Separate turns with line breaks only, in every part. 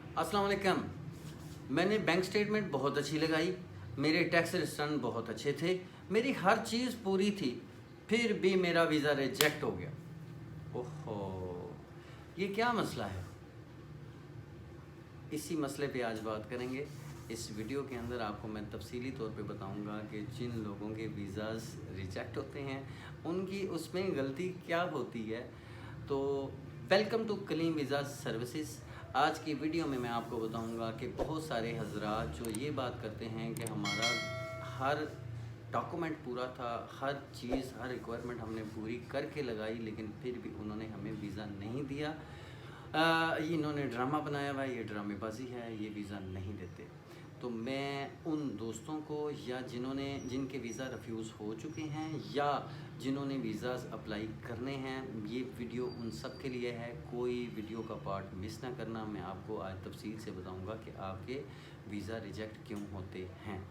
अस्सलाम वालेकुम। मैंने बैंक स्टेटमेंट बहुत अच्छी लगाई, मेरे टैक्स रिटर्न बहुत अच्छे थे, मेरी हर चीज़ पूरी थी, फिर भी मेरा वीज़ा रिजेक्ट हो गया। ओहो, ये क्या मसला है? इसी मसले पे आज बात करेंगे। इस वीडियो के अंदर आपको मैं तफसीली तौर पे बताऊंगा कि जिन लोगों के वीज़ाज़ रिजेक्ट होते हैं उनकी उसमें गलती क्या होती है। तो welcome to Kaleem visa services. आज की वीडियो में मैं आपको बताऊंगा कि बहुत सारे हजरात जो ये बात करते हैं कि हमारा हर डॉक्यूमेंट पूरा था, हर चीज़, हर रिक्वायरमेंट हमने पूरी करके लगाई, लेकिन फिर भी उन्होंने हमें वीज़ा नहीं दिया। इन्होंने ड्रामा बनाया हुआ है, ये ड्रामेबाजी है, ये वीज़ा नहीं देते। तो मैं उन दोस्तों को या जिनके वीज़ा रिफ्यूज़ हो चुके हैं या जिन्होंने वीज़ाज़ अप्लाई करने हैं, ये वीडियो उन सब के लिए है। कोई वीडियो का पार्ट मिस ना करना। मैं आपको आज तफसील से बताऊंगा कि आपके वीज़ा रिजेक्ट क्यों होते हैं।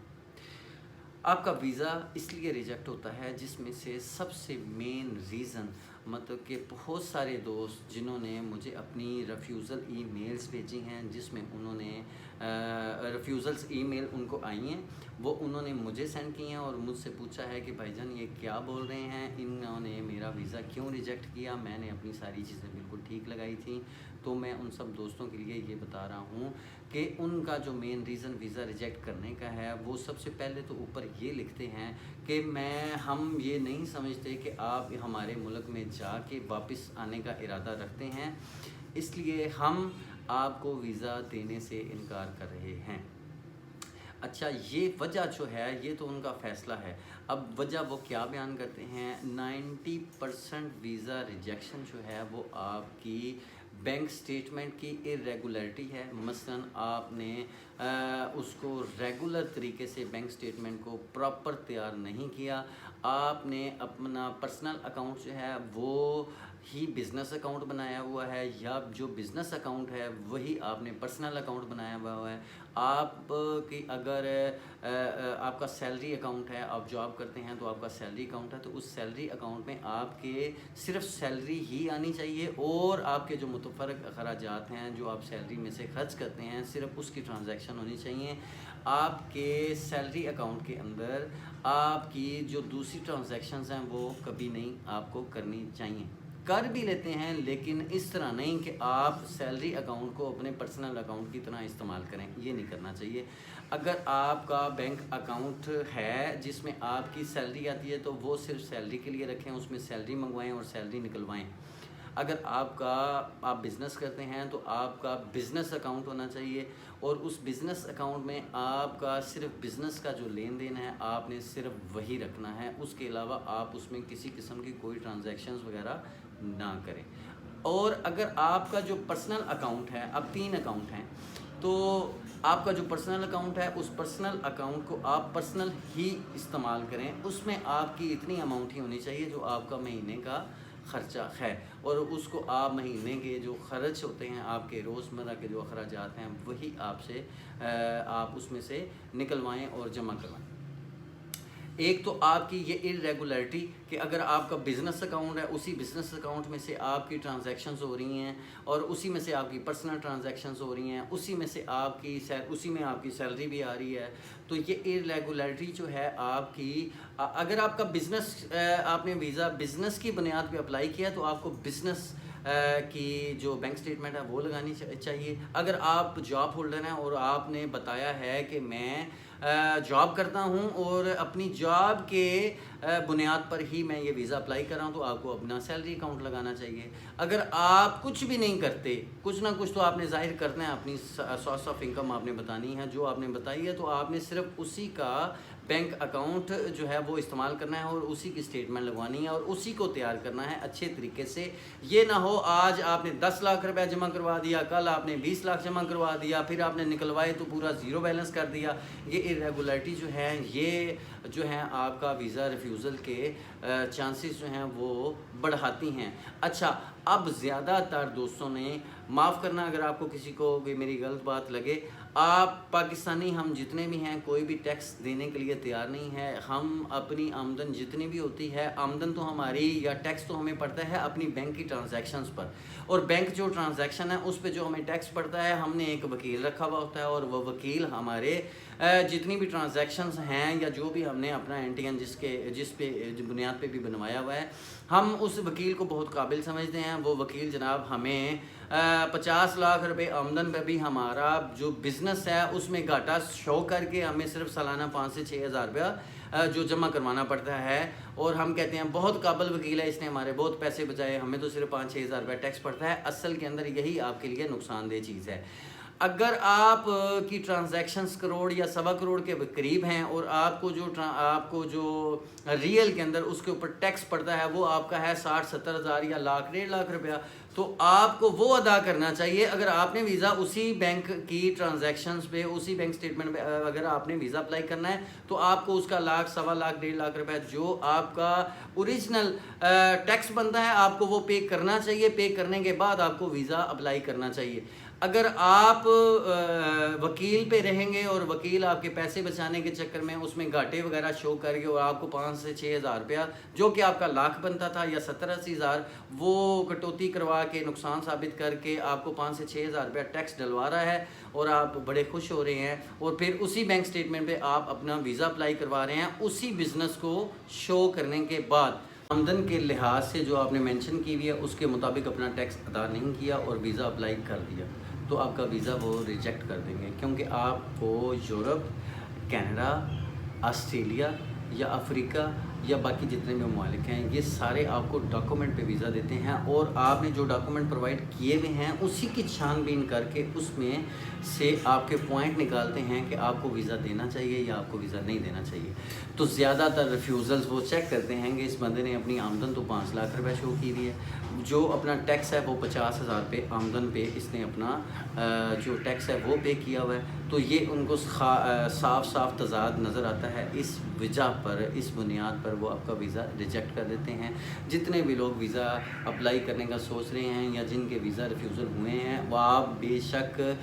आपका वीज़ा इसलिए रिजेक्ट होता है जिसमें से सबसे मेन रीज़न मतलब कि बहुत सारे दोस्त जिन्होंने मुझे अपनी रिफ्यूज़ल ईमेल्स भेजी हैं, जिसमें उन्होंने रिफ्यूज़ल्स ईमेल उनको आई हैं, वो उन्होंने मुझे सेंड की हैं और मुझसे पूछा है कि भाईजान ये क्या बोल रहे हैं, इन्होंने मेरा वीज़ा क्यों रिजेक्ट किया, मैंने अपनी सारी चीज़ें बिल्कुल ठीक लगाई थी। तो मैं उन सब दोस्तों के लिए ये बता रहा हूँ कि उनका जो मेन रीज़न वीज़ा रिजेक्ट करने का है, वो सबसे पहले तो ऊपर ये लिखते हैं कि हम ये नहीं समझते कि आप हमारे मुल्क में जाके वापस आने का इरादा रखते हैं, इसलिए हम आपको वीज़ा देने से इनकार कर रहे हैं। अच्छा, ये वजह जो है ये तो उनका फ़ैसला है। अब वजह वो क्या बयान करते हैं, 90% वीज़ा रिजेक्शन जो है वो आपकी बैंक स्टेटमेंट की इरेगुलरिटी है। मसलन आपने उसको रेगुलर तरीके से बैंक स्टेटमेंट को प्रॉपर तैयार नहीं किया, आपने अपना पर्सनल अकाउंट जो है वो ही बिज़नेस अकाउंट बनाया हुआ है, या जो बिज़नेस अकाउंट है वही आपने पर्सनल अकाउंट बनाया हुआ है। आप की अगर आपका सैलरी अकाउंट है, आप जॉब करते हैं तो आपका सैलरी अकाउंट है, तो उस सैलरी अकाउंट में आपके सिर्फ सैलरी ही आनी चाहिए और आपके जो मुतफ़र्रक़ अखराजात हैं जो आप सैलरी में से खर्च करते हैं सिर्फ उसकी ट्रांजैक्शन होनी चाहिए। आपके सैलरी अकाउंट के अंदर आपकी जो दूसरी ट्रांजैक्शंस हैं वो कभी नहीं आपको करनी चाहिए। कर भी लेते हैं लेकिन इस तरह नहीं कि आप सैलरी अकाउंट को अपने पर्सनल अकाउंट की तरह इस्तेमाल करें, ये नहीं करना चाहिए। अगर आपका बैंक अकाउंट है जिसमें आपकी सैलरी आती है तो वो सिर्फ सैलरी के लिए रखें, उसमें सैलरी मंगवाएं और सैलरी निकलवाएं। अगर आप बिज़नेस करते हैं तो आपका बिज़नेस अकाउंट होना चाहिए और उस बिज़नेस अकाउंट में आपका सिर्फ बिज़नेस का जो लेन देन है आपने सिर्फ वही रखना है, उसके अलावा आप उसमें किसी किस्म की कोई ट्रांजैक्शंस वगैरह ना करें। और अगर आपका जो पर्सनल अकाउंट है, अब 3 अकाउंट हैं, तो आपका जो पर्सनल अकाउंट है उस पर्सनल अकाउंट को आप पर्सनल ही इस्तेमाल करें, उसमें आपकी इतनी अमाउंट ही होनी चाहिए जो आपका महीने का ख़र्चा है, और उसको आप महीने के जो ख़र्च होते हैं आपके रोज़मर्रा के जो अखराजात हैं वही आपसे आप उसमें से निकलवाएं और जमा करवाएं। एक तो आपकी ये इरेगुलरिटी कि अगर आपका बिज़नेस अकाउंट है उसी बिज़नेस अकाउंट में से आपकी ट्रांजैक्शंस हो रही हैं और उसी में से आपकी पर्सनल ट्रांजैक्शंस हो रही हैं, उसी में आपकी सैलरी भी आ रही है, तो ये इरेगुलरिटी जो है आपकी, अगर आपका बिज़नेस आपने वीज़ा बिज़नेस की बुनियाद पे अप्लाई किया तो आपको बिज़नेस की जो बैंक स्टेटमेंट है वो लगानी चाहिए। अगर आप जॉब होल्डर हैं और आपने बताया है कि मैं जॉब करता हूं और अपनी जॉब के बुनियाद पर ही मैं ये वीज़ा अप्लाई कर रहा हूं, तो आपको अपना सैलरी अकाउंट लगाना चाहिए। अगर आप कुछ भी नहीं करते, कुछ ना कुछ तो आपने जाहिर करना है, अपनी सोर्स ऑफ इनकम आपने बतानी है, जो आपने बताई है तो आपने सिर्फ उसी का बैंक अकाउंट जो है वो इस्तेमाल करना है और उसी की स्टेटमेंट लगवानी है और उसी को तैयार करना है अच्छे तरीके से। ये ना हो आज आपने 10 लाख रुपया जमा करवा दिया, कल आपने 20 लाख जमा करवा दिया, फिर आपने निकलवाए तो पूरा ज़ीरो बैलेंस कर दिया। ये इरेगुलरिटी जो है ये जो है आपका वीज़ा रिफ्यूज़ल के चांसेस जो हैं वो बढ़ाती हैं। अच्छा, अब ज़्यादातर दोस्तों ने, माफ़ करना अगर आपको किसी को भी मेरी गलत बात लगे, आप पाकिस्तानी हम जितने भी हैं कोई भी टैक्स देने के लिए तैयार नहीं है। हम अपनी आमदन जितनी भी होती है, आमदन तो हमारी या टैक्स तो हमें पड़ता है अपनी बैंक की ट्रांजैक्शंस पर, और बैंक जो ट्रांजैक्शन है उस पे जो हमें टैक्स पड़ता है, हमने एक वकील रखा हुआ होता है और वह वकील हमारे जितनी भी ट्रांजैक्शंस हैं या जो भी हमने अपना एनटीएन जिस बुनियाद पे भी बनवाया हुआ है, हम उस वकील को बहुत काबिल समझते हैं। वो वकील जनाब हमें 50 लाख रुपए आमदन पे भी हमारा जो बिज़नेस है उसमें घाटा शो करके हमें सिर्फ सालाना 5 से 6 हज़ार रुपया जो जमा करवाना पड़ता है, और हम कहते हैं बहुत काबिल वकील है, इसने हमारे बहुत पैसे बचाए, हमें तो सिर्फ 5-6 हज़ार रुपया टैक्स पड़ता है। असल के अंदर यही आपके लिए नुकसानदेह चीज़ है। अगर आप की ट्रांजैक्शंस करोड़ या सवा करोड़ के करीब हैं और आपको जो रियल के अंदर उसके ऊपर टैक्स पड़ता है वो आपका है 60-70 हज़ार या लाख 1.5 लाख रुपया, तो आपको वो अदा करना चाहिए। अगर आपने वीज़ा उसी बैंक की ट्रांजैक्शंस पे, उसी बैंक स्टेटमेंट पे अगर आपने वीज़ा अप्लाई करना है तो आपको उसका लाख, सवा लाख, 1.5 लाख रुपया जो आपका ओरिजिनल टैक्स बनता है आपको वो पे करना चाहिए। पे करने के बाद आपको वीज़ा अप्लाई करना चाहिए। अगर आप वकील पे रहेंगे और वकील आपके पैसे बचाने के चक्कर में उसमें घाटे वगैरह शो करके और आपको 5 से 6 हज़ार रुपया जो कि आपका लाख बनता था या 70-80 हज़ार, वो कटौती करवा के नुकसान साबित करके आपको 5 से 6 हज़ार रुपया टैक्स डलवा रहा है और आप बड़े खुश हो रहे हैं, और फिर उसी बैंक स्टेटमेंट पे आप अपना वीज़ा अप्लाई करवा रहे हैं उसी बिज़नेस को शो करने के बाद, आमदन के लिहाज से जो आपने मेंशन की हुई है उसके मुताबिक अपना टैक्स अदा नहीं किया और वीज़ा अप्लाई कर दिया, तो आपका वीज़ा वो रिजेक्ट कर देंगे। क्योंकि आपको यूरोप, कनाडा, ऑस्ट्रेलिया या अफ्रीका या बाकी जितने भी ममालिक हैं ये सारे आपको डॉक्यूमेंट पे वीज़ा देते हैं, और आपने जो डॉक्यूमेंट प्रोवाइड किए हुए हैं उसी की छानबीन करके उसमें से आपके पॉइंट निकालते हैं कि आपको वीज़ा देना चाहिए या आपको वीज़ा नहीं देना चाहिए। तो ज़्यादातर रिफ्यूज़ल्स वो चेक करते हैं कि इस बंदे ने अपनी आमदन तो 5 लाख रुपये शो की हुई है, जो अपना टैक्स है वो 50 हज़ार पे आमदन पे इसने अपना जो टैक्स है वो पे किया हुआ है, तो ये उनको साफ तज़ाद नज़र आता है। इस वजह पर, इस बुनियाद पर वो आपका वीज़ा रिजेक्ट कर देते हैं। जितने भी लोग वीज़ा अप्लाई करने का सोच रहे हैं या जिनके वीज़ा रिफ्यूज़ल हुए हैं वो आप बेशक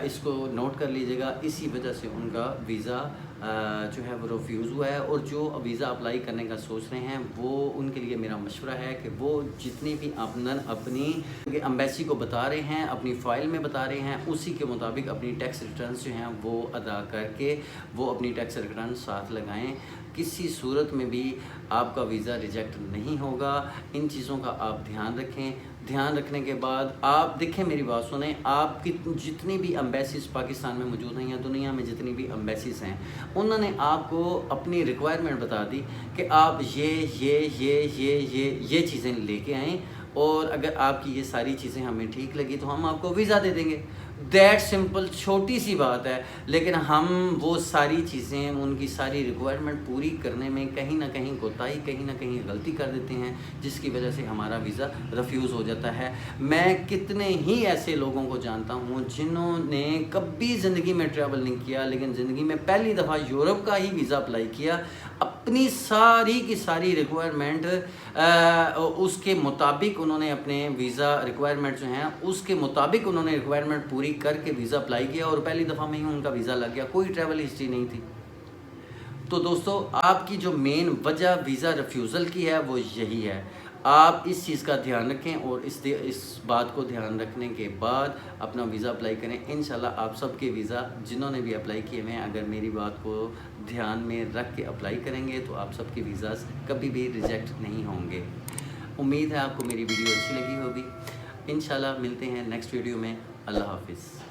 इसको नोट कर लीजिएगा, इसी वजह से उनका वीज़ा जो है वो रिफ्यूज़ हुआ है। और जो वीज़ा अप्लाई करने का सोच रहे हैं वो उनके लिए मेरा मशवरा है कि वो जितनी भी आमदन अपनी एम्बेसी को बता रहे हैं, अपनी फ़ाइल में बता रहे हैं, उसी के मुताबिक अपनी टैक्स रिटर्न्स जो हैं वो अदा करके वो अपनी टैक्स रिटर्न साथ लगाएं। किसी सूरत में भी आपका वीज़ा रिजेक्ट नहीं होगा। इन चीज़ों का आप ध्यान रखें। ध्यान रखने के बाद आप देखें, मेरी बात सुने, आपकी जितनी भी एम्बेसीज पाकिस्तान में मौजूद हैं या दुनिया में जितनी भी एम्बेसीज हैं उन्होंने आपको अपनी रिक्वायरमेंट बता दी कि आप ये चीज़ें लेके आएँ, और अगर आपकी ये सारी चीज़ें हमें ठीक लगी तो हम आपको वीज़ा दे देंगे। दैट सिंपल, छोटी सी बात है, लेकिन हम वो सारी चीज़ें, उनकी सारी रिक्वायरमेंट पूरी करने में कहीं ना कहीं कोताही, कहीं ना कहीं गलती कर देते हैं, जिसकी वजह से हमारा वीज़ा रिफ्यूज़ हो जाता है। मैं कितने ही ऐसे लोगों को जानता हूँ जिन्होंने कभी ज़िंदगी में ट्रैवल नहीं किया, लेकिन ज़िंदगी में पहली दफ़ा यूरोप का ही वीज़ा अप्लाई किया, अपनी सारी की सारी रिक्वायरमेंट उसके मुताबिक उन्होंने अपने वीज़ा रिक्वायरमेंट जो हैं उसके मुताबिक उन्होंने रिक्वायरमेंट पूरी करके वीज़ा अप्लाई किया और पहली दफ़ा में ही उनका वीज़ा लग गया, कोई ट्रैवल हिस्ट्री नहीं थी। तो दोस्तों, आपकी जो मेन वजह वीज़ा रिफ्यूज़ल की है वो यही है। आप इस चीज़ का ध्यान रखें और इस बात को ध्यान रखने के बाद अपना वीज़ा अप्लाई करें। इंशाल्लाह आप सबके वीज़ा जिन्होंने भी अप्लाई किए हुए हैं, अगर मेरी बात को ध्यान में रख के अप्लाई करेंगे तो आप सबके वीज़ाज़ कभी भी रिजेक्ट नहीं होंगे। उम्मीद है आपको मेरी वीडियो अच्छी लगी होगी। इंशाल्लाह मिलते हैं नेक्स्ट वीडियो में। अल्लाह हाफिज़।